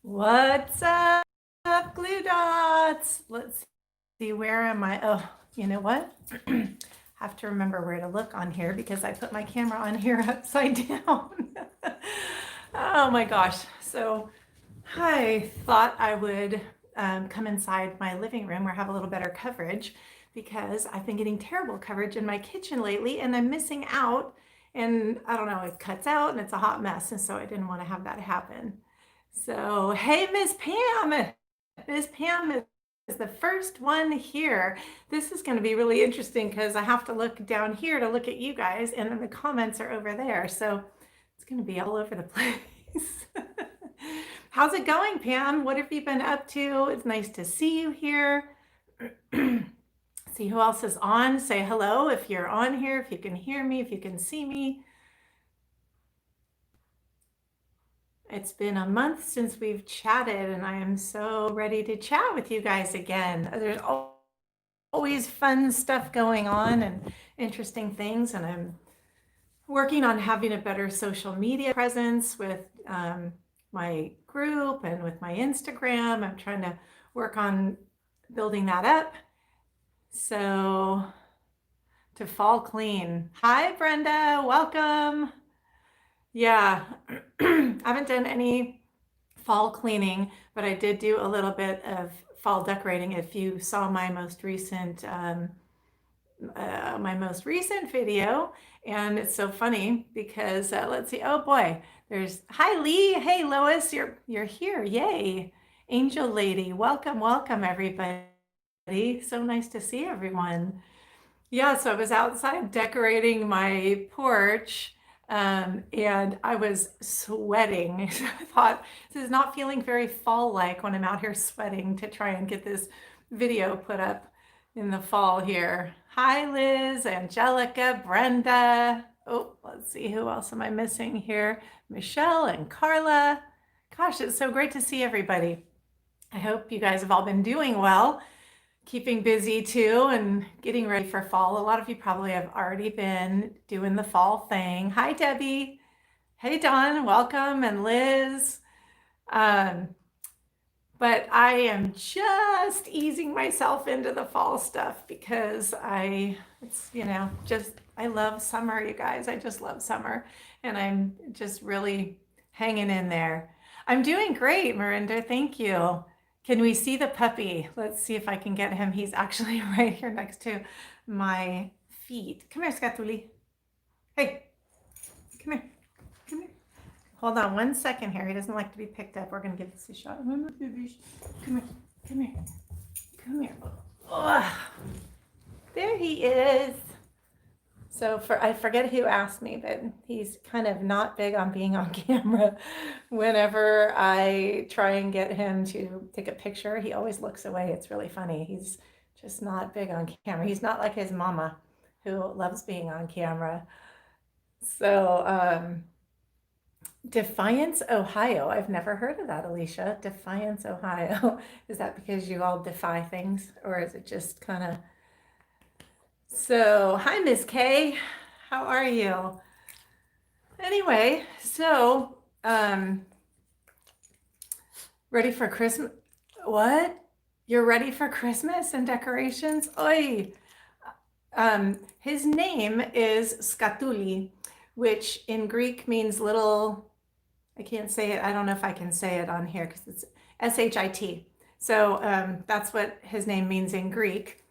What's up, glue dots? Let's see, where am I? Oh, you know what? Have to remember where to look on here because I put my camera on here upside down. Oh my gosh. So I thought I would come inside my living room where I have a little better coverage because I've been getting terrible coverage in my kitchen lately and I'm missing out. And I don't know, it cuts out and it's a hot mess. And so I didn't want to have that happen. So, hey, Miss Pam. Miss Pam is the first one here. This is going to be really interesting because I have to look down here to look at you guys, and then the comments are over there. So it's going to be all over the place. How's it going, Pam? What have you been up to? It's nice to see you here. See who else is on. Say hello if you're on here, if you can hear me, if you can see me. It's been a month since we've chatted, and I am so ready to chat with you guys again. There's always fun stuff going on and interesting things, and I'm working on having a better social media presence with my group and with my Instagram. I'm trying to work on building that up. So, to fall clean. Hi, Brenda. Welcome. Yeah, I haven't done any fall cleaning, but I did do a little bit of fall decorating. If you saw my most recent video, and it's so funny because let's see. Oh boy, there's hi Lee. Hey Lois, you're here. Yay, Angel Lady. Welcome, welcome everybody. So nice to see everyone. Yeah, so I was outside decorating my porch. And I was sweating. I thought, this is not feeling very fall-like when I'm out here sweating to try and get this video put up in the fall here. Hi, Liz, Angelica, Brenda. Oh, let's see, who else am I missing here? Michelle and Carla. Gosh, it's so great to see everybody. I hope you guys have all been doing well, keeping busy too, and getting ready for fall. A lot of you probably have already been doing the fall thing. Hi, Debbie. Hey, Dawn. Welcome. And Liz. But I am just easing myself into the fall stuff because it's, I love summer, you guys. I just love summer. And I'm just really hanging in there. I'm doing great, Marinda. Thank you. Can we see the puppy? Let's see if I can get him. He's actually right here next to my feet. Come here, Skatuli. Hey, come here. Come here. Hold on one second here. He doesn't like to be picked up. We're going to give this a shot. Come here. Come here. Come here. Ugh. There he is. So I forget who asked me, but he's kind of not big on being on camera. Whenever I try and get him to take a picture, he always looks away. It's really funny. He's just not big on camera. He's not like his mama, who loves being on camera. So, Defiance, Ohio. I've never heard of that, Alicia. Defiance, Ohio. Is that because you all defy things, or is it just kind of... So, hi, Miss Kay. How are you? Anyway, so, ready for Christmas? What? You're ready for Christmas and decorations? Oi! His name is Skatuli, which in Greek means little... I can't say it. I don't know if I can say it on here because it's S-H-I-T. So that's what his name means in Greek.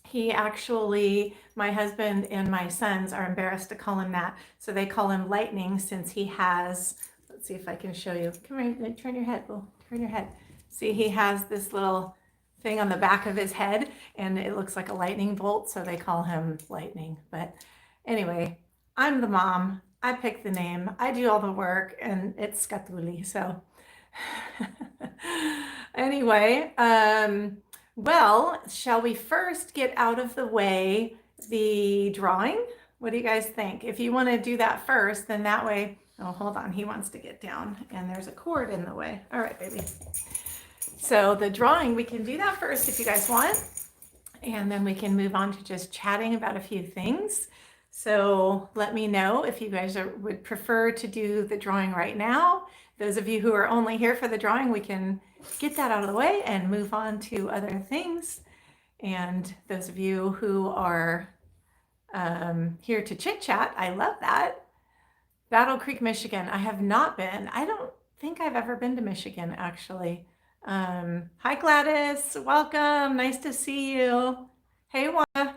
He actually, my husband and my sons are embarrassed to call him that. So they call him Lightning since he has, let's see if I can show you. Come here, turn your head, Will. Turn your head. See, he has this little thing on the back of his head and it looks like a lightning bolt. So they call him Lightning. But anyway, I'm the mom. I pick the name. I do all the work and it's Skatuli. So anyway, well, shall we first get out of the way the drawing? What do you guys think? If you want to do that first, then that way, oh, hold on. He wants to get down and there's a cord in the way. All right, baby. So the drawing, we can do that first if you guys want. And then we can move on to just chatting about a few things. So let me know if you guys would prefer to do the drawing right now. Those of you who are only here for the drawing, we can get that out of the way and move on to other things. And those of you who are here to chit chat, I love that. Battle Creek, Michigan. I have not been. I don't think I've ever been to Michigan, actually. Hi, Gladys. Welcome. Nice to see you. Hey, Wanda.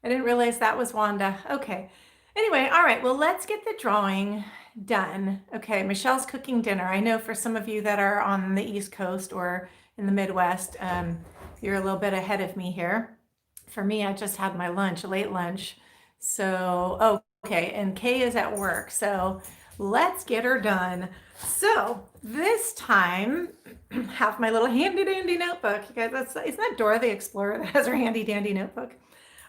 I didn't realize that was Wanda. Okay. Anyway, all right. Well, let's get the drawing done. Okay. Michelle's cooking dinner. I know for some of you that are on the East Coast or in the Midwest, you're a little bit ahead of me here. For me, I just had my lunch, a late lunch. So, okay. And Kay is at work. So let's get her done. So this time, have my little handy dandy notebook. You guys, isn't that Dora the Explorer that has her handy dandy notebook?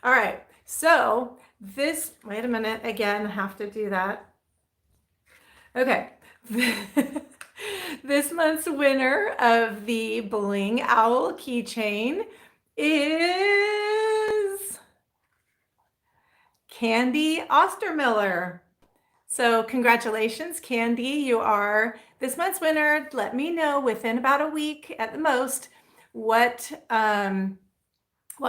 All right, so this, wait a minute, again, have to do that. Okay, this month's winner of the Bling Owl keychain is Candy Ostermiller. So congratulations, Candy, you are this month's winner. Let me know within about a week at the most what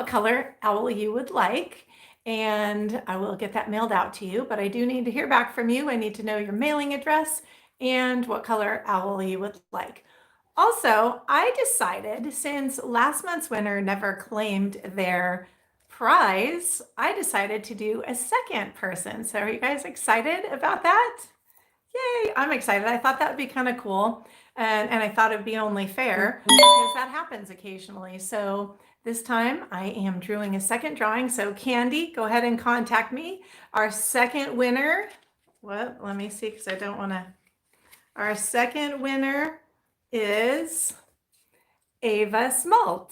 color owl you would like, and I will get that mailed out to you, but I do need to hear back from you. I need to know your mailing address and what color owl you would like. Also, I decided, since last month's winner never claimed their prize, I decided to do a second person. So are you guys excited about that? Yay, I'm excited. I thought that would be kind of cool. And I thought it'd be only fair because that happens occasionally. So this time I am doing a second drawing. So Candy, go ahead and contact me. Our second winner, what? Let me see, because I don't want to. Our second winner is Ava Smalt.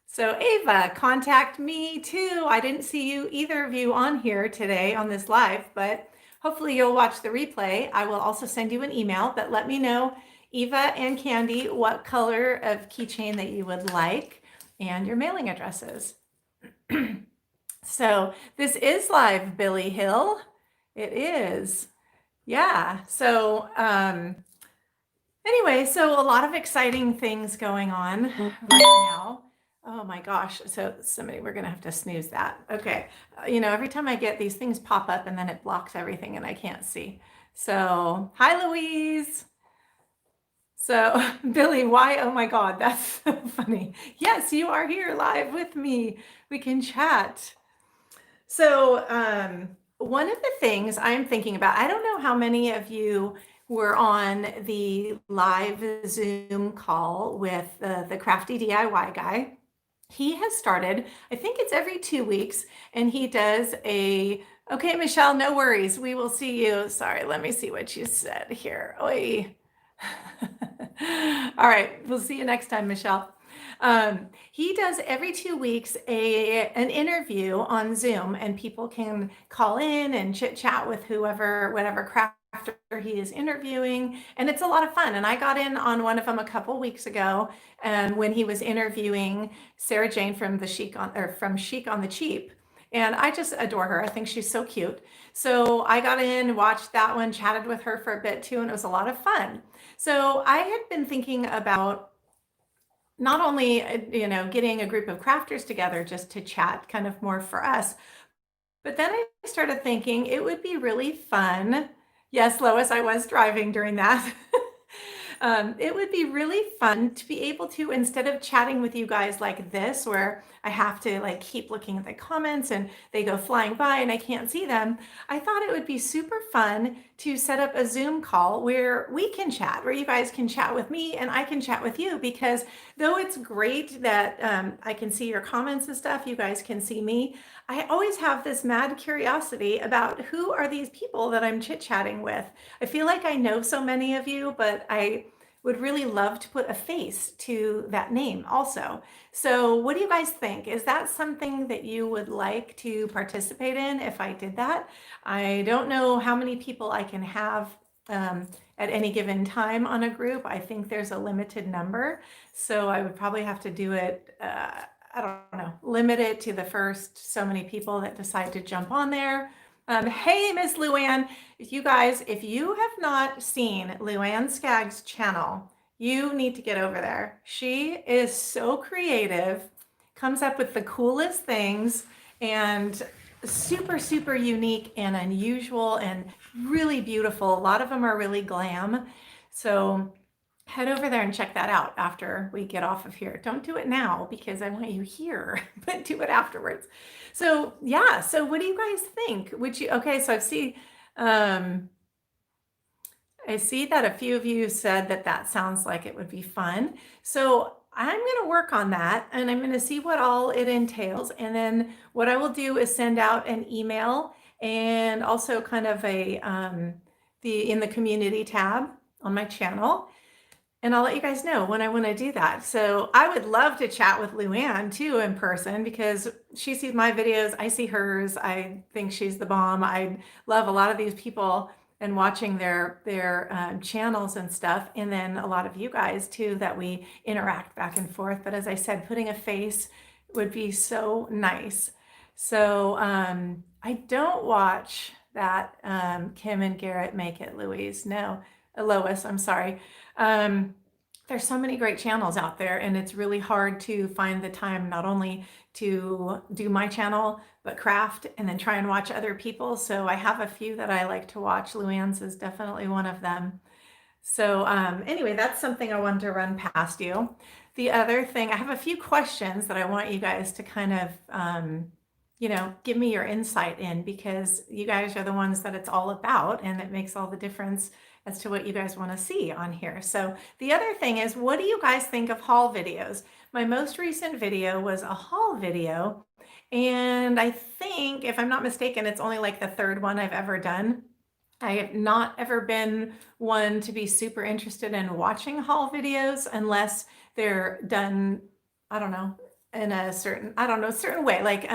So Ava, contact me too. I didn't see you, either of you, on here today on this live, but hopefully you'll watch the replay. I will also send you an email, but let me know, Eva and Candy, what color of keychain that you would like and your mailing addresses. So this is live, Billy Hill. It is. Yeah. So anyway, so a lot of exciting things going on right now. Oh my gosh. So somebody, we're going to have to snooze that. Okay. You know, every time I get these things pop up and then it blocks everything and I can't see. So hi, Louise. So Billy, why? Oh my God, that's so funny. Yes, you are here live with me. We can chat. So one of the things I'm thinking about, I don't know how many of you were on the live Zoom call with the Crafty DIY guy. He has started, I think it's every 2 weeks, and he does okay, Michelle, no worries. We will see you. Sorry, let me see what you said here. Oy. All right, we'll see you next time, Michelle. He does every 2 weeks an interview on Zoom, and people can call in and chit chat with whatever crafter he is interviewing, and it's a lot of fun. And I got in on one of them a couple weeks ago, when he was interviewing Sarah Jane from Chic on the Cheap. And I just adore her. I think she's so cute. So I got in, watched that one, chatted with her for a bit too, and it was a lot of fun. So I had been thinking about not only, getting a group of crafters together just to chat kind of more for us, but then I started thinking it would be really fun. Yes, Lois, I was driving during that. It would be really fun to be able to, instead of chatting with you guys like this, where I have to like keep looking at the comments and they go flying by and I can't see them, I thought it would be super fun to set up a Zoom call where we can chat, where you guys can chat with me and I can chat with you, because though it's great that I can see your comments and stuff, you guys can see me, I always have this mad curiosity about who are these people that I'm chit-chatting with. I feel like I know so many of you, but I would really love to put a face to that name also. So what do you guys think? Is that something that you would like to participate in if I did that? I don't know how many people I can have at any given time on a group. I think there's a limited number. So I would probably have to do it I don't know, limit it to the first so many people that decide to jump on there. Hey, Miss Luann, you guys, if you have not seen Luann Skaggs' channel, you need to get over there. She is so creative, comes up with the coolest things, and super, super unique and unusual and really beautiful. A lot of them are really glam. So head over there and check that out after we get off of here. Don't do it now because I want you here, but do it afterwards. So yeah, so what do you guys think? Would you, okay, so um, I see that a few of you said that that sounds like it would be fun. So I'm going to work on that and I'm going to see what all it entails. And then what I will do is send out an email and also kind of in the community tab on my channel. And I'll let you guys know when I want to do that. So I would love to chat with Luann too in person because she sees my videos, I see hers. I think she's the bomb. I love a lot of these people and watching their channels and stuff. And then a lot of you guys too that we interact back and forth. But as I said, putting a face would be so nice. So I don't watch that Kim and Garrett Make It, Louise. No, Lois, I'm sorry. There's so many great channels out there and it's really hard to find the time not only to do my channel, but craft and then try and watch other people. So I have a few that I like to watch. Luann's is definitely one of them. So anyway, that's something I wanted to run past you. The other thing, I have a few questions that I want you guys to kind of, give me your insight in because you guys are the ones that it's all about and it makes all the difference as to what you guys want to see on here. So the other thing is, what do you guys think of haul videos? My most recent video was a haul video. And I think, if I'm not mistaken, it's only like the third one I've ever done. I have not ever been one to be super interested in watching haul videos unless they're done, I don't know, in a certain way. Like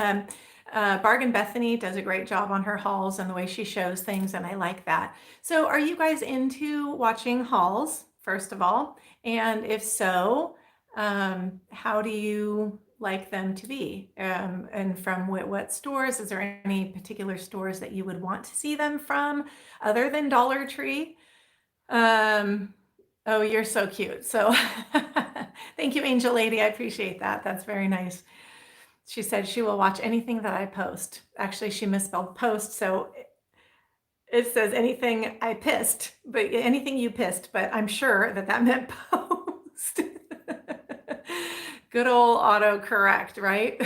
Bargain Bethany does a great job on her hauls and the way she shows things, and I like that. So are you guys into watching hauls, first of all? And if so, how do you like them to be? And from what stores? Is there any particular stores that you would want to see them from other than Dollar Tree? Oh, you're so cute. So thank you, Angel Lady. I appreciate that. That's very nice. She said she will watch anything that I post. Actually, she misspelled post, so it says anything I pissed, but anything you pissed, but I'm sure that that meant post. Good old autocorrect, right?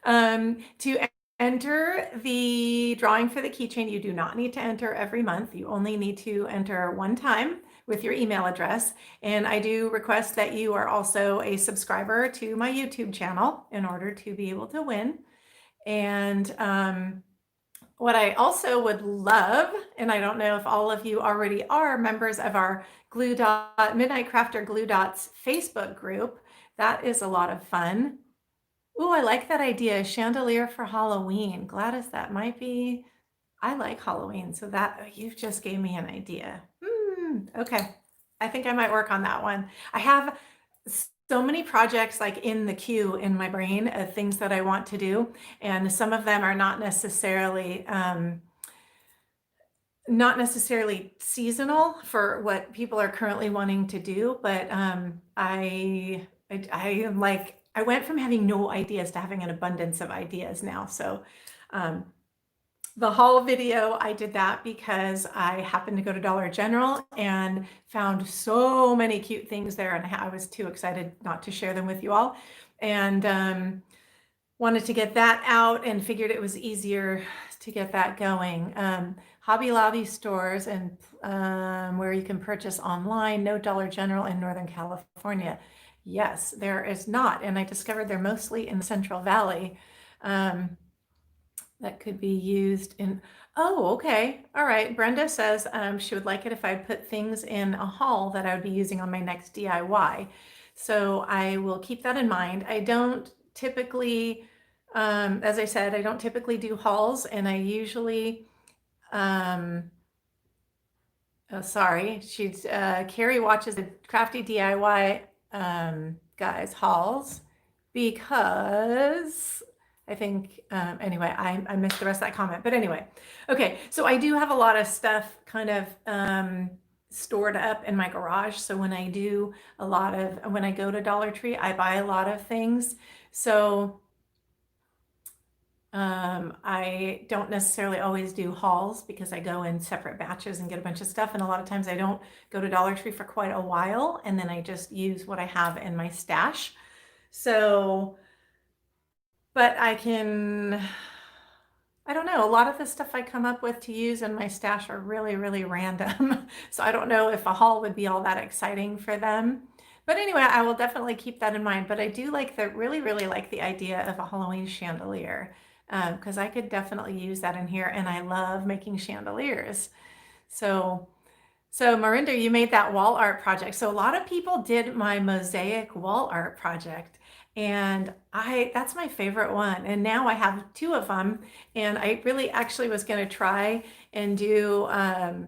To enter the drawing for the keychain, you do not need to enter every month. You only need to enter one time with your email address. And I do request that you are also a subscriber to my YouTube channel in order to be able to win. And what I also would love, and I don't know if all of you already are members of our Glue Dot Midnight Crafter Glue Dots Facebook group, that is a lot of fun. Ooh, I like that idea, chandelier for Halloween. Gladys, that might be, I like Halloween, so that you just gave me an idea. Okay, I think I might work on that one. I have so many projects like in the queue in my brain of things that I want to do, and some of them are not necessarily seasonal for what people are currently wanting to do, but I am like, I went from having no ideas to having an abundance of ideas now. So the haul video, I did that because I happened to go to Dollar General and found so many cute things there, and I was too excited not to share them with you all, and wanted to get that out and figured it was easier to get that going. Hobby Lobby stores and where you can purchase online, no Dollar General in Northern California. Yes, there is not, and I discovered they're mostly in the Central Valley. That could be used in, oh, okay. All right. Brenda says she would like it if I put things in a haul that I would be using on my next DIY. So I will keep that in mind. I don't typically, as I said, I don't typically do hauls, and I usually, oh, sorry, she's, Carrie watches the Crafty DIY guys hauls. because I think, anyway, I missed the rest of that comment. But anyway, okay, so I do have a lot of stuff kind of stored up in my garage. So when I do when I go to Dollar Tree, I buy a lot of things. So I don't necessarily always do hauls because I go in separate batches and get a bunch of stuff. And a lot of times I don't go to Dollar Tree for quite a while. And then I just use what I have in my stash. So, but I don't know. A lot of the stuff I come up with to use in my stash are really, really random. So I don't know if a haul would be all that exciting for them. But anyway, I will definitely keep that in mind. But I do really, really like the idea of a Halloween chandelier because I could definitely use that in here. And I love making chandeliers. So Marinda, you made that wall art project. So a lot of people did my mosaic wall art project. And that's my favorite one. And now I have two of them. And I really actually was going to try and do a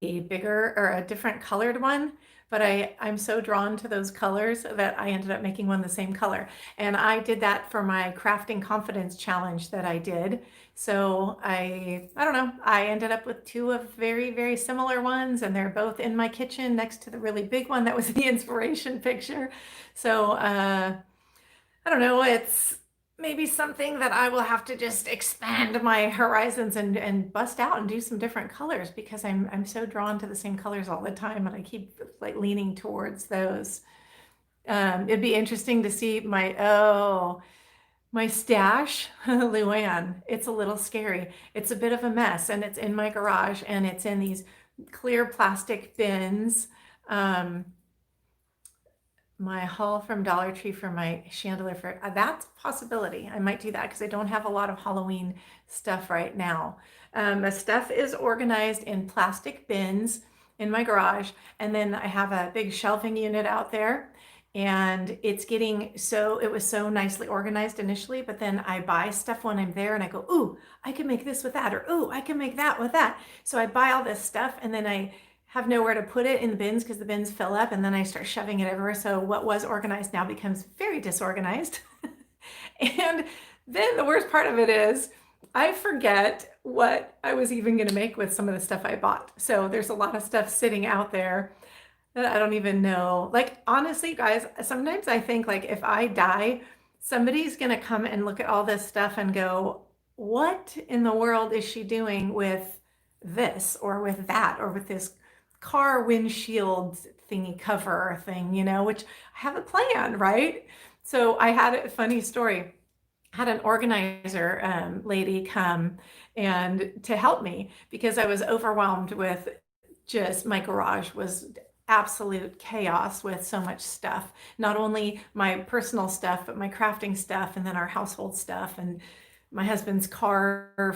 bigger or a different colored one. But I'm so drawn to those colors that I ended up making one the same color. And I did that for my crafting confidence challenge that I did. So I don't know, I ended up with two of very, very similar ones, and they're both in my kitchen next to the really big one that was the inspiration picture. So I don't know, it's maybe something that I will have to just expand my horizons and bust out and do some different colors because I'm so drawn to the same colors all the time, and I keep like leaning towards those. It'd be interesting to see my stash, Luann. It's a little scary. It's a bit of a mess, and it's in my garage, and it's in these clear plastic bins. My haul from Dollar Tree for my chandelier for that's a possibility. I might do that because I don't have a lot of Halloween stuff right now. The stuff is organized in plastic bins in my garage, and then I have a big shelving unit out there, and it was so nicely organized initially, but then I buy stuff when I'm there and I go, ooh, I can make this with that, or ooh, I can make that with that. So I buy all this stuff, and then I have nowhere to put it in the bins because the bins fill up, and then I start shoving it everywhere. So what was organized now becomes very disorganized. And then the worst part of it is I forget what I was even going to make with some of the stuff I bought. So there's a lot of stuff sitting out there that I don't even know. Like, honestly, guys, sometimes I think like if I die, somebody's going to come and look at all this stuff and go, what in the world is she doing with this or with that or with this car windshield thingy cover thing, which I have a plan, right? So I had a funny story. I had an organizer lady come and to help me because I was overwhelmed with just my garage was absolute chaos with so much stuff. Not only my personal stuff, but my crafting stuff, and then our household stuff, and my husband's car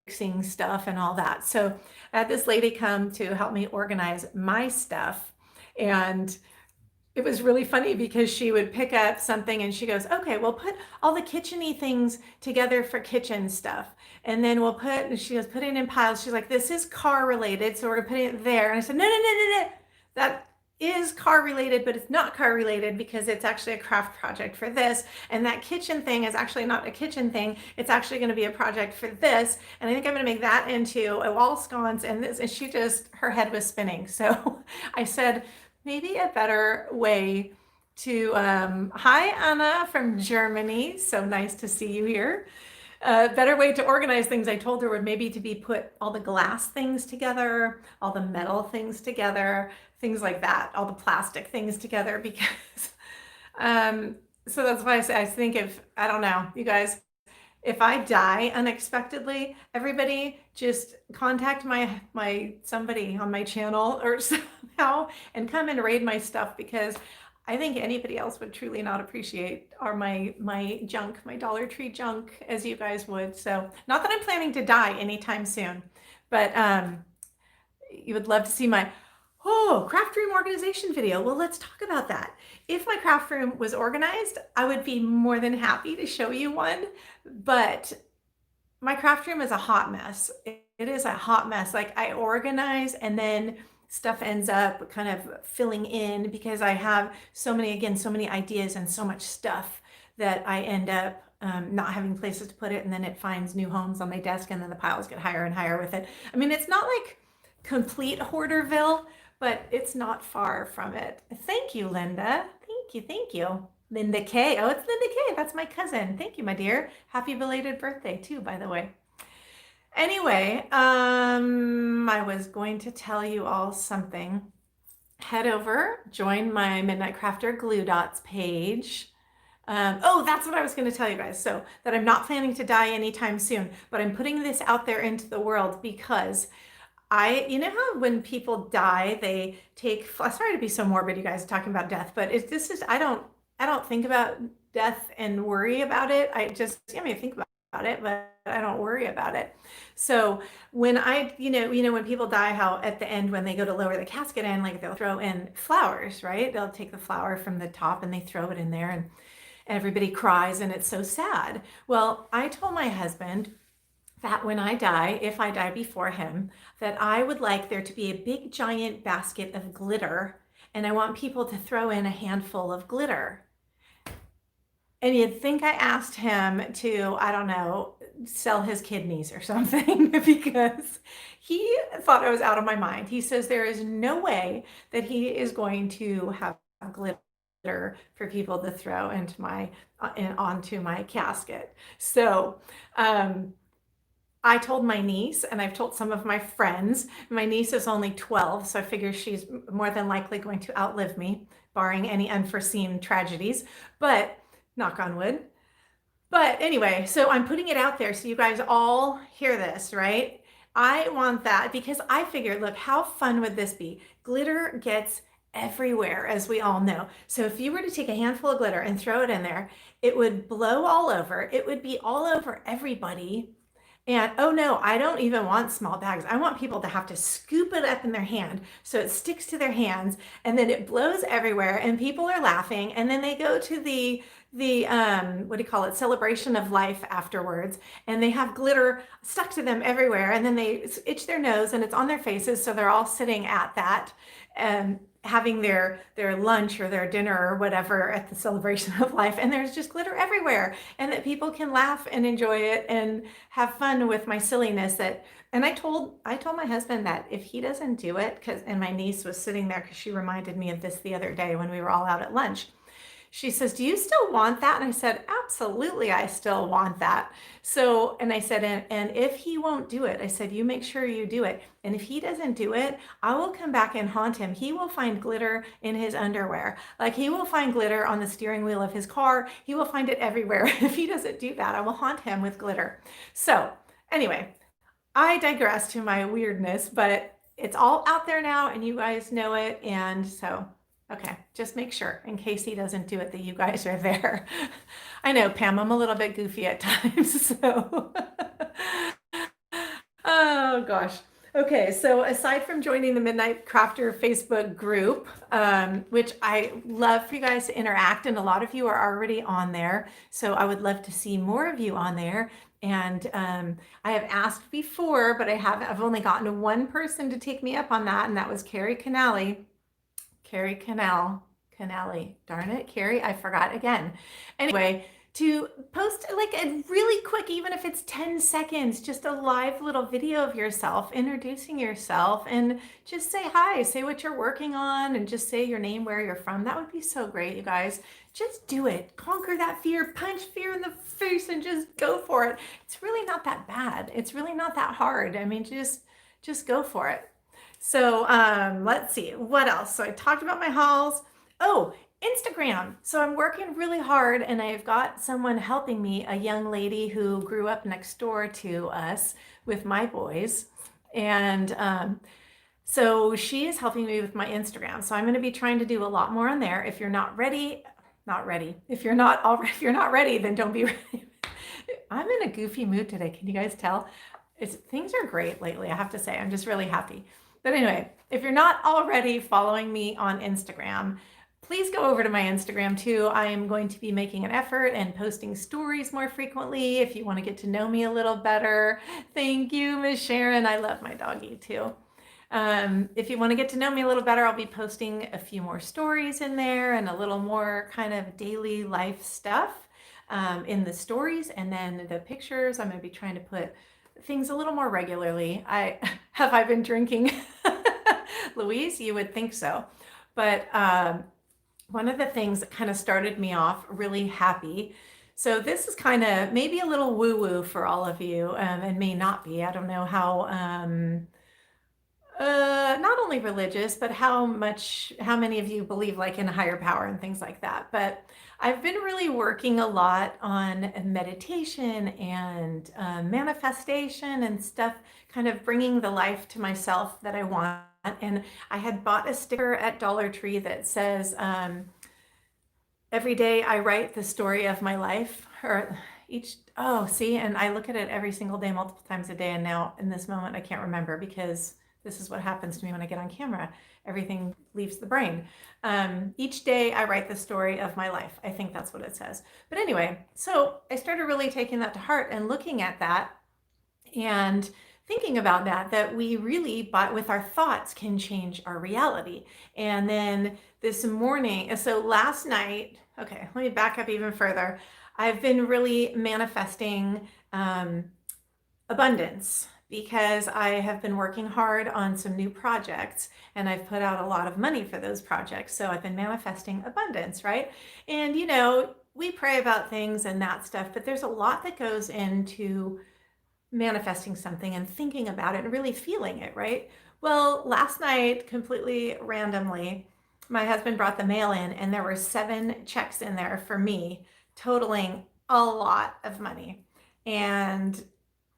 fixing stuff and all that. So I had this lady come to help me organize my stuff. And it was really funny because she would pick up something and she goes, okay, we'll put all the kitchen-y things together for kitchen stuff. And then she goes, put it in piles. She's like, this is car related, so we're gonna put it there. And I said, no. That is car related, but it's not car related because it's actually a craft project for this. And that kitchen thing is actually not a kitchen thing. It's actually going to be a project for this. And I think I'm going to make that into a wall sconce and this. And her head was spinning. So I said, maybe a better way to, hi, Anna from Germany. So nice to see you here. A better way to organize things, I told her, would maybe to be put all the glass things together, all the metal things together, things like that, all the plastic things together, because so that's why I think I don't know, you guys, if I die unexpectedly, everybody just contact somebody on my channel or somehow and come and raid my stuff, because I think anybody else would truly not appreciate my junk, my Dollar Tree junk, as you guys would. So not that I'm planning to die anytime soon, but you would love to see my craft room organization video. Well, let's talk about that. If my craft room was organized, I would be more than happy to show you one, but my craft room is a hot mess. It is a hot mess. Like, I organize and then stuff ends up kind of filling in because I have so many, again, so many ideas and so much stuff that I end up not having places to put it, and then it finds new homes on my desk, and then the piles get higher and higher with it. I mean, it's not like complete hoarderville, but it's not far from it. Thank you, Linda. Thank you, thank you. Linda K. Oh, it's Linda K. That's my cousin. Thank you, my dear. Happy belated birthday too, by the way. Anyway, I was going to tell you all something. Head over, join my Midnight Crafter Glue Dots page. Oh, that's what I was going to tell you guys. So that I'm not planning to die anytime soon, but I'm putting this out there into the world because you know how when people die, they take, sorry to be so morbid, you guys, talking about death, but I don't think about death and worry about it. I think about it, but I don't worry about it. So when when people die, how at the end, when they go to lower the casket in, like they'll throw in flowers, right? They'll take the flower from the top and they throw it in there, and everybody cries and it's so sad. Well, I told my husband that when I die, if I die before him, that I would like there to be a big giant basket of glitter, and I want people to throw in a handful of glitter. And you'd think I asked him to, I don't know, sell his kidneys or something because he thought I was out of my mind. He says there is no way that he is going to have glitter for people to throw onto my casket. So I told my niece, and I've told some of my friends. My niece is only 12, so I figure she's more than likely going to outlive me, barring any unforeseen tragedies, but knock on wood. But anyway, so I'm putting it out there so you guys all hear this, right? I want that because I figured, look, how fun would this be? Glitter gets everywhere, as we all know. So if you were to take a handful of glitter and throw it in there, it would blow all over. It would be all over everybody. And oh no, I don't even want small bags. I want people to have to scoop it up in their hand so it sticks to their hands, and then it blows everywhere and people are laughing, and then they go to the what do you call it, celebration of life afterwards, and they have glitter stuck to them everywhere, and then they itch their nose and it's on their faces, so they're all sitting at that and having their lunch or their dinner or whatever at the celebration of life, and there's just glitter everywhere, and that people can laugh and enjoy it and have fun with my silliness. And I told my husband that if he doesn't do it, and my niece was sitting there because she reminded me of this the other day when we were all out at lunch. She says, do you still want that? And I said, absolutely, I still want that. So, and I said, and if he won't do it, I said, you make sure you do it. And if he doesn't do it, I will come back and haunt him. He will find glitter in his underwear. Like, he will find glitter on the steering wheel of his car. He will find it everywhere. If he doesn't do that, I will haunt him with glitter. So anyway, I digress to my weirdness, but it's all out there now and you guys know it. And so okay, just make sure in case he doesn't do it that you guys are there. I know, Pam, I'm a little bit goofy at times, so. Oh gosh. Okay, so aside from joining the Midnight Crafter Facebook group, which I love for you guys to interact, and a lot of you are already on there, so I would love to see more of you on there. And I have asked before, but I've only gotten one person to take me up on that, and that was Carrie Canali. Carrie Canali, darn it, Carrie, I forgot again. Anyway, to post like a really quick, even if it's 10 seconds, just a live little video of yourself, introducing yourself, and just say hi, say what you're working on, and just say your name, where you're from. That would be so great, you guys. Just do it. Conquer that fear, punch fear in the face, and just go for it. It's really not that bad. It's really not that hard. I mean, just go for it. So let's see, what else? So I talked about my hauls. Oh, Instagram. So I'm working really hard, and I've got someone helping me, a young lady who grew up next door to us with my boys. And so she is helping me with my Instagram. So I'm going to be trying to do a lot more on there. If you're not ready, If you're not ready, then don't be ready. I'm in a goofy mood today. Can you guys tell? Things are great lately, I have to say. I'm just really happy. But anyway, if you're not already following me on Instagram, please go over to my Instagram too. I am going to be making an effort and posting stories more frequently if you want to get to know me a little better. Thank you, Miss Sharon. I love my doggy too. If you want to get to know me a little better, I'll be posting a few more stories in there and a little more kind of daily life stuff in the stories. And then the pictures, I'm going to be trying to put things a little more regularly. Have I been drinking? Louise, you would think so. But one of the things that kind of started me off really happy. So this is kind of maybe a little woo-woo for all of you, and may not be. I don't know how not only religious, but how many of you believe like in a higher power and things like that. But I've been really working a lot on meditation and manifestation and stuff, kind of bringing the life to myself that I want. And I had bought a sticker at Dollar Tree that says, every day I write the story of my life, or see, and I look at it every single day, multiple times a day. And now in this moment, I can't remember because this is what happens to me when I get on camera. Everything leaves the brain. Each day I write the story of my life. I think that's what it says. But anyway, so I started really taking that to heart and looking at that and thinking about that we really, but with our thoughts, can change our reality. And then this morning, so last night, okay, let me back up even further. I've been really manifesting abundance because I have been working hard on some new projects and I've put out a lot of money for those projects. So I've been manifesting abundance, right? And we pray about things and that stuff, but there's a lot that goes into manifesting something and thinking about it and really feeling it, right? Well, last night, completely randomly, my husband brought the mail in and there were 7 checks in there for me, totaling a lot of money. And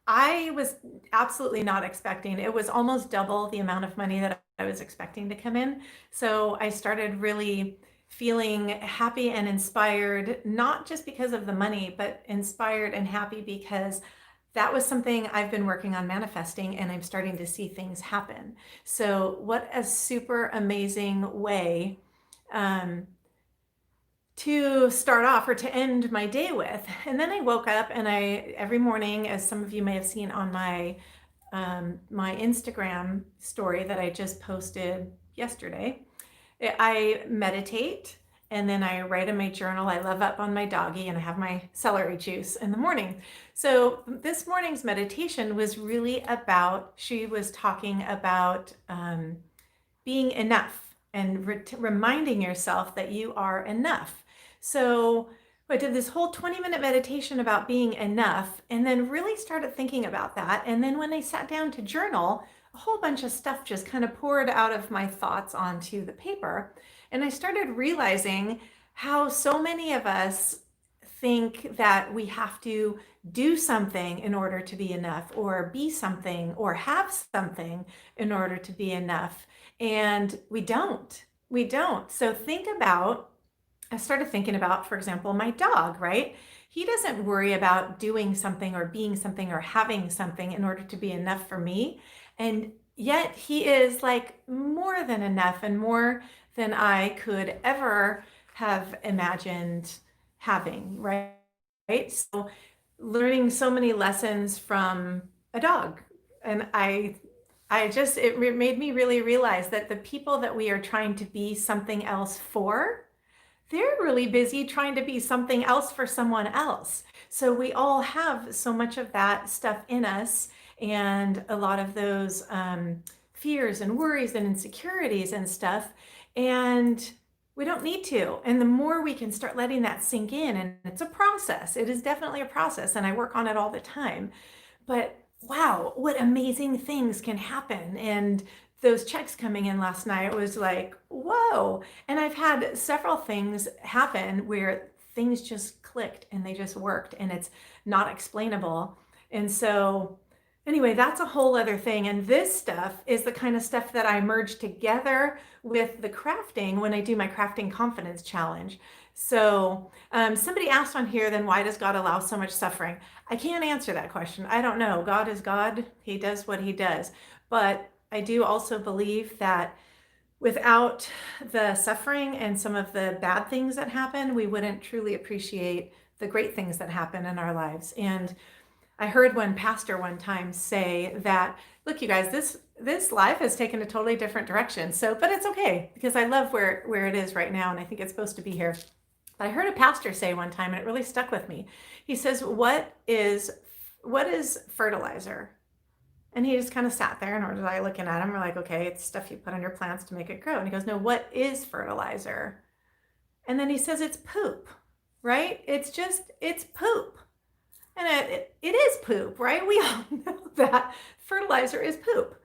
I was absolutely not expecting. It was almost double the amount of money that I was expecting to come in. So I started really feeling happy and inspired, not just because of the money, but inspired and happy because that was something I've been working on manifesting and I'm starting to see things happen. So what a super amazing way to start off or to end my day with. And then I woke up and every morning, as some of you may have seen on my Instagram story that I just posted yesterday, I meditate and then I write in my journal. I love up on my doggie and I have my celery juice in the morning. So this morning's meditation was really about, she was talking about being enough and reminding yourself that you are enough. So I did this whole 20-minute meditation about being enough and then really started thinking about that. And then when I sat down to journal, a whole bunch of stuff just kind of poured out of my thoughts onto the paper. And I started realizing how so many of us think that we have to do something in order to be enough, or be something, or have something in order to be enough. And we don't. So I started thinking about, for example, my dog, right? He doesn't worry about doing something or being something or having something in order to be enough for me. And yet he is like more than enough and more than I could ever have imagined having, right? So learning so many lessons from a dog. And it made me really realize that the people that we are trying to be something else for, they're really busy trying to be something else for someone else. So we all have so much of that stuff in us and a lot of those fears and worries and insecurities and stuff. And we don't need to. And the more we can start letting that sink in, and it's a process, it is definitely a process, and I work on it all the time. But wow, what amazing things can happen. And those checks coming in last night was like, whoa. And I've had several things happen where things just clicked and they just worked and it's not explainable. And so anyway, that's a whole other thing. And this stuff is the kind of stuff that I merge together with the crafting when I do my Crafting Confidence Challenge. So somebody asked on here, then why does God allow so much suffering? I can't answer that question. I don't know. God is God. He does what he does. But I do also believe that without the suffering and some of the bad things that happen, we wouldn't truly appreciate the great things that happen in our lives. And I heard one pastor one time say that, look, you guys, this life has taken a totally different direction. So, but it's okay because I love where it is right now, and I think it's supposed to be here. But I heard a pastor say one time, and it really stuck with me. He says, what is fertilizer?" And he just kind of sat there, and we're like looking at him. We're like, "Okay, it's stuff you put on your plants to make it grow." And he goes, "No, what is fertilizer?" And then he says, "It's poop, right? It's poop." And it is poop, right? We all know that fertilizer is poop.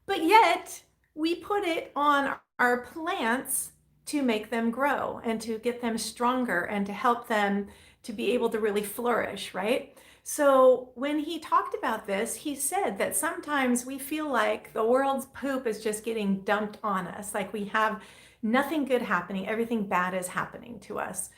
But yet we put it on our plants to make them grow and to get them stronger and to help them to be able to really flourish, right? So when he talked about this, he said that sometimes we feel like the world's poop is just getting dumped on us, like we have nothing good happening, everything bad is happening to us.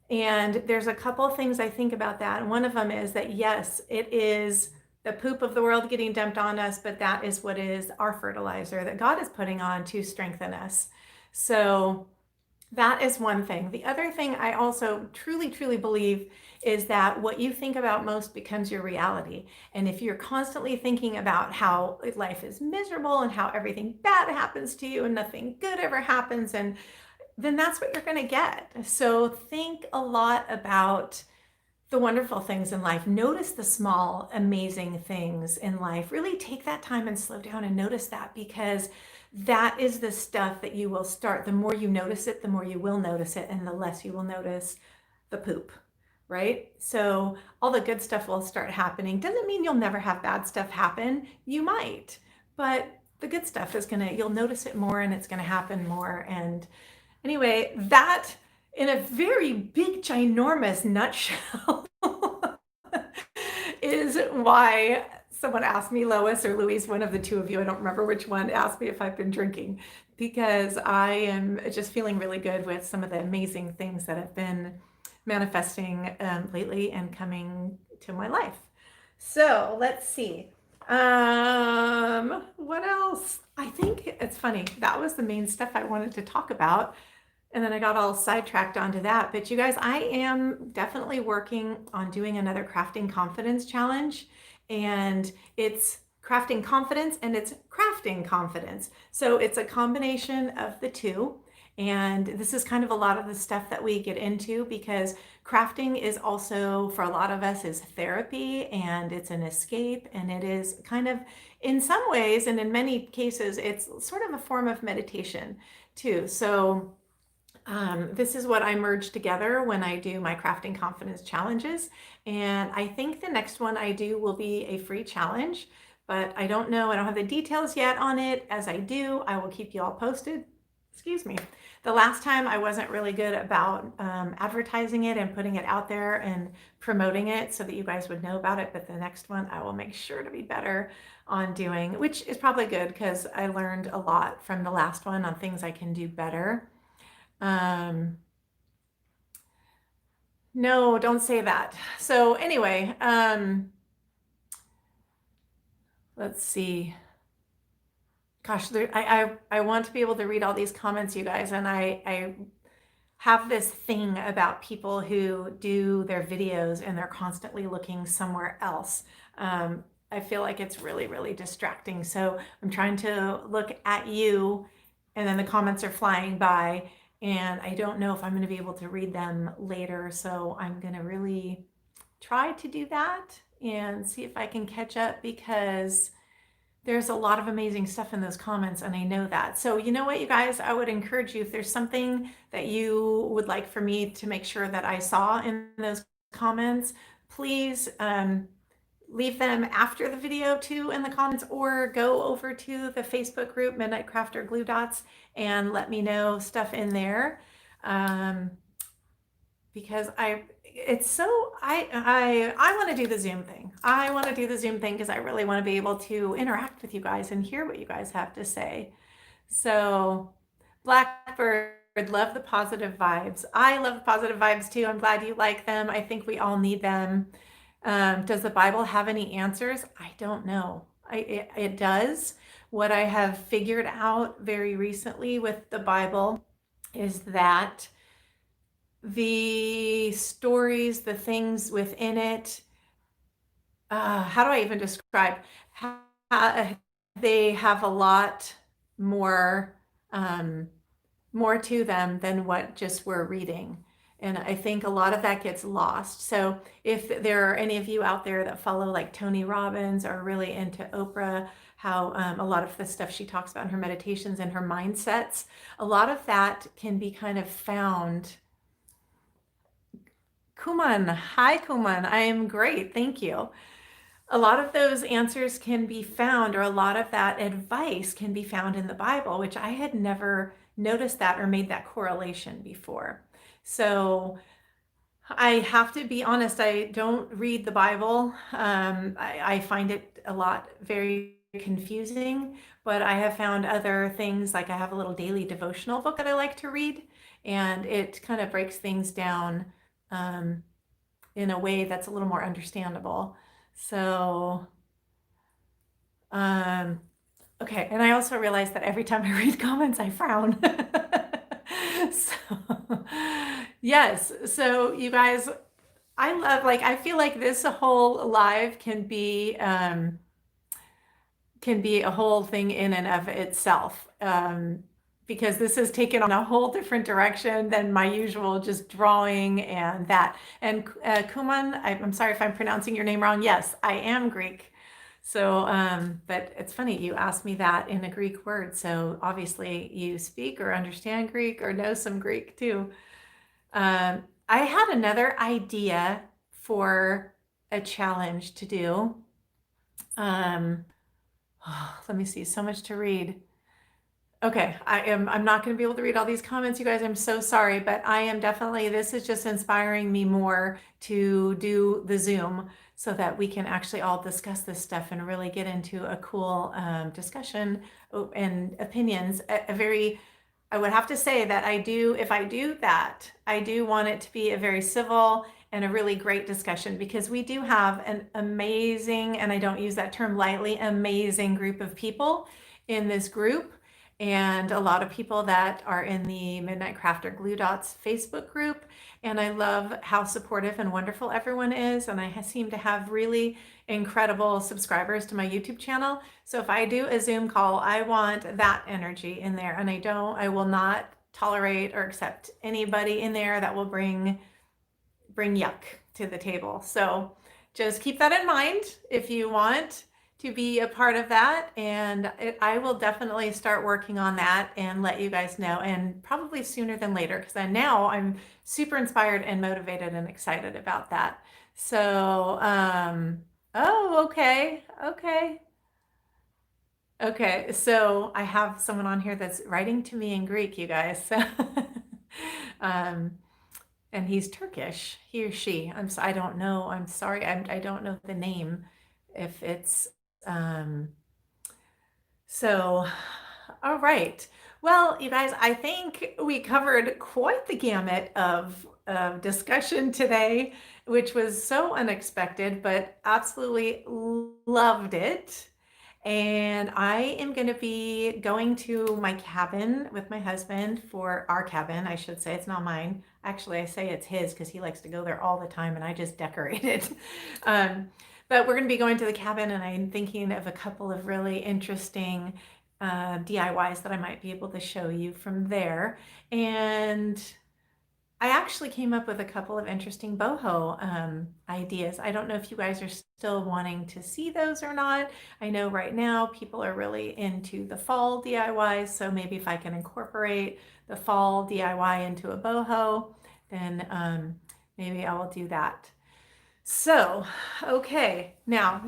And there's a couple of things I think about that. And one of them is that, yes, it is the poop of the world getting dumped on us, but that is what is our fertilizer that God is putting on to strengthen us. So that is one thing. The other thing I also truly, truly believe is that what you think about most becomes your reality. And if you're constantly thinking about how life is miserable and how everything bad happens to you and nothing good ever happens, and then that's what you're going to get. So think a lot about the wonderful things in life. Notice the small, amazing things in life. Really take that time and slow down and notice that, because that is the stuff that you will start. The more you notice it, the more you will notice it, and the less you will notice the poop, right? So all the good stuff will start happening. Doesn't mean you'll never have bad stuff happen. You might, but the good stuff is you'll notice it more, and it's going to happen more. And anyway, that in a very big, ginormous nutshell is why someone asked me, Lois or Louise, one of the two of you, I don't remember which one, asked me if I've been drinking, because I am just feeling really good with some of the amazing things that have been manifesting lately and coming to my life. So let's see. What else? I think it's funny. That was the main stuff I wanted to talk about. And then I got all sidetracked onto that. But you guys, I am definitely working on doing another crafting confidence challenge. And it's crafting confidence and it's crafting confidence. So it's a combination of the two. And this is kind of a lot of the stuff that we get into, because crafting is also, for a lot of us, is therapy, and it's an escape, and it is kind of, in some ways, and in many cases, it's sort of a form of meditation too. So this is what I merge together when I do my crafting confidence challenges. And I think the next one I do will be a free challenge, but I don't know. I don't have the details yet on it. As I do, I will keep you all posted. Excuse me. The last time I wasn't really good about advertising it and putting it out there and promoting it so that you guys would know about it. But the next one I will make sure to be better on doing, which is probably good because I learned a lot from the last one on things I can do better. No, don't say that. So anyway, let's see. Gosh, I want to be able to read all these comments, you guys, and I have this thing about people who do their videos and they're constantly looking somewhere else. I feel like it's really, really distracting. So I'm trying to look at you, and then the comments are flying by, and I don't know if I'm going to be able to read them later. So I'm going to really try to do that and see if I can catch up, because there's a lot of amazing stuff in those comments, and I know that. So you know what, you guys, I would encourage you, if there's something that you would like for me to make sure that I saw in those comments, please leave them after the video too in the comments, or go over to the Facebook group Midnight Crafter Glue Dots and let me know stuff in there, because I want to do the Zoom thing. I want to do the Zoom thing because I really want to be able to interact with you guys and hear what you guys have to say. So Blackbird, love the positive vibes. I love the positive vibes too. I'm glad you like them. I think we all need them. Does the Bible have any answers? I don't know. It does. What I have figured out very recently with the Bible is that the stories, the things within it, how do I even describe? they have a lot more more to them than what just we're reading. And I think a lot of that gets lost. So if there are any of you out there that follow like Tony Robbins or really into Oprah, how a lot of the stuff she talks about in her meditations and her mindsets, a lot of that can be kind of found. Kuman, hi Kuman, I am great, thank you. A lot of those answers can be found, or a lot of that advice can be found in the Bible, which I had never noticed that or made that correlation before. So I have to be honest, I don't read the Bible. I find it a lot very confusing, but I have found other things, like I have a little daily devotional book that I like to read, and it kind of breaks things down um, in a way that's a little more understandable. So, um, okay. And I also realize that every time I read comments, I frown. So, yes. So you guys, I love, like, I feel like this whole live can be a whole thing in and of itself. Because this has taken on a whole different direction than my usual just drawing and that. And Kuman, I'm sorry if I'm pronouncing your name wrong. Yes, I am Greek. So, but it's funny, you asked me that in a Greek word. So obviously you speak or understand Greek or know some Greek too. I had another idea for a challenge to do. Let me see, so much to read. Okay, I'm not going to be able to read all these comments, you guys. I'm so sorry, but I am definitely, this is just inspiring me more to do the Zoom so that we can actually all discuss this stuff and really get into a cool discussion and opinions. I would have to say that if I do that, I do want it to be a very civil and a really great discussion, because we do have an amazing, and I don't use that term lightly, amazing group of people in this group. And a lot of people that are in the Midnight Crafter Glue Dots Facebook group. And I love how supportive and wonderful everyone is. And I seem to have really incredible subscribers to my YouTube channel. So if I do a Zoom call, I want that energy in there. And I will not tolerate or accept anybody in there that will bring yuck to the table. So just keep that in mind if you want to be a part of that. And I will definitely start working on that and let you guys know, and probably sooner than later, because now I'm super inspired and motivated and excited about that. So, oh, okay. Okay. Okay. So I have someone on here that's writing to me in Greek, you guys. So, and he's Turkish, he or she. I don't know. I'm sorry. I don't know the name. If it's so, all right. Well, you guys, I think we covered quite the gamut of discussion today, which was so unexpected, but absolutely loved it. And I am going to be going to my cabin with my husband, for our cabin, I should say. It's not mine. Actually, I say it's his because he likes to go there all the time and I just decorate it. But we're going to be going to the cabin, and I'm thinking of a couple of really interesting DIYs that I might be able to show you from there. And I actually came up with a couple of interesting boho ideas. I don't know if you guys are still wanting to see those or not. I know right now people are really into the fall DIYs, so maybe if I can incorporate the fall DIY into a boho, then maybe I will do that. So, okay, now,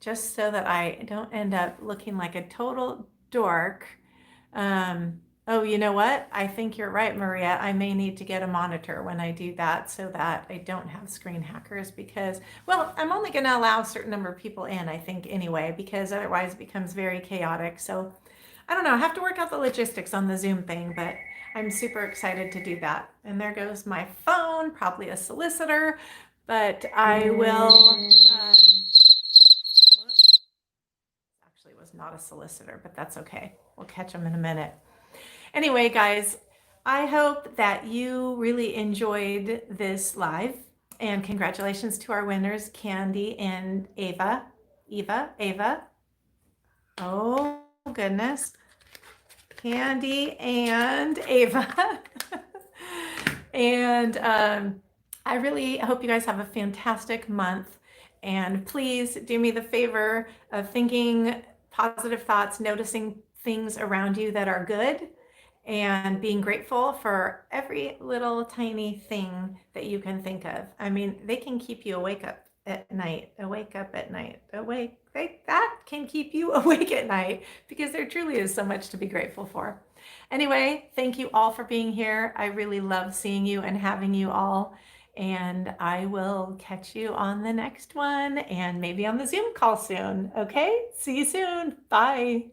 just so that I don't end up looking like a total dork, oh, you know what? I think you're right, Maria. I may need to get a monitor when I do that so that I don't have screen hackers, because, well, I'm only going to allow a certain number of people in, I think, anyway, because otherwise it becomes very chaotic. So I don't know. I have to work out the logistics on the Zoom thing, but I'm super excited to do that. And there goes my phone, probably a solicitor, but I will. Actually, it was not a solicitor, but that's okay. We'll catch them in a minute. Anyway, guys, I hope that you really enjoyed this live, and congratulations to our winners, Candy and Ava. Ava. Oh, goodness. Candy and Ava. And I really hope you guys have a fantastic month. And please do me the favor of thinking positive thoughts, noticing things around you that are good, and being grateful for every little tiny thing that you can think of. I mean, they can keep you awake up at night, that can keep you awake at night because there truly is so much to be grateful for. Anyway, thank you all for being here. I really love seeing you and having you all. And I will catch you on the next one and maybe on the Zoom call soon. Okay, see you soon. Bye.